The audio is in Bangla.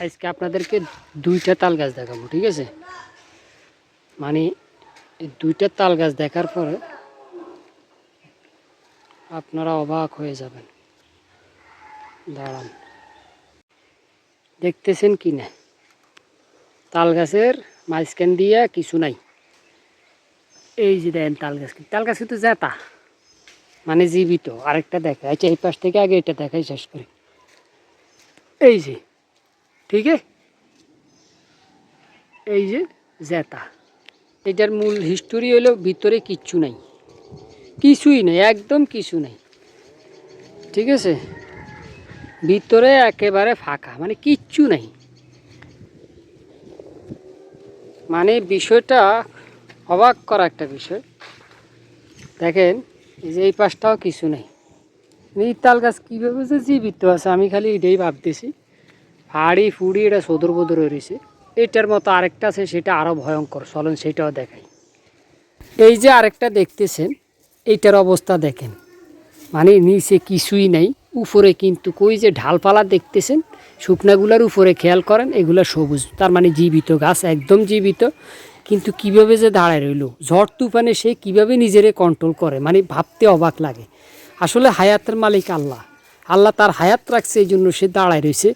আজকে আপনাদেরকে দুইটা তাল গাছ দেখাবো, ঠিক আছে? মানে এই দুইটা তাল গাছ দেখার পরে আপনারা অবাক হয়ে যাবেন। দাঁড়ান, দেখতেছেন কি না? তাল গাছের মাঝখান দিয়ে কিছু নাই। এই যে দেখেন তাল গাছ কিন্তু জেতা, মানে জীবিত। আরেকটা দেখা, আচ্ছা এই পাশ থেকে আগে এটা দেখাই শেষ করি। এই যে, ঠিক আছে, এই যে জেতা। এটার মূল হিস্টোরি হলো ভিতরে কিচ্ছু নাই, কিছুই নেই, একদম কিছু নেই, ঠিক আছে? ভিতরে একেবারে ফাঁকা, মানে কিচ্ছু নাই। মানে বিষয়টা অবাক করা একটা বিষয়। দেখেন এই যে এই পাশটাও কিছু নেই। এই তাল গাছ কীভাবে যে জীবিত আছে আমি খালি এটাই ভাবতেছি। হাড়ি ফুড়ি এটা সদর বদর রয়েছে। এটার মতো আরেকটা আছে, সেটা আরও ভয়ঙ্কর, চলেন সেটাও দেখাই। এই যে আরেকটা দেখতেছেন, এইটার অবস্থা দেখেন, মানে নিচে কিছুই নাই, উপরে কিন্তু কই যে ঢালপালা দেখতেছেন, শুকনাগুলার উপরে খেয়াল করেন, এগুলা সবুজ, তার মানে জীবিত গাছ, একদম জীবিত। কিন্তু কিভাবে যে দাঁড়ায় রইল, ঝড় তুফানে সে কিভাবে নিজেরে কন্ট্রোল করে, মানে ভাবতে অবাক লাগে। আসলে হায়াতের মালিক আল্লাহ, আল্লাহ তার হায়াত রাখছে, এই জন্য সে দাঁড়ায় রয়েছে।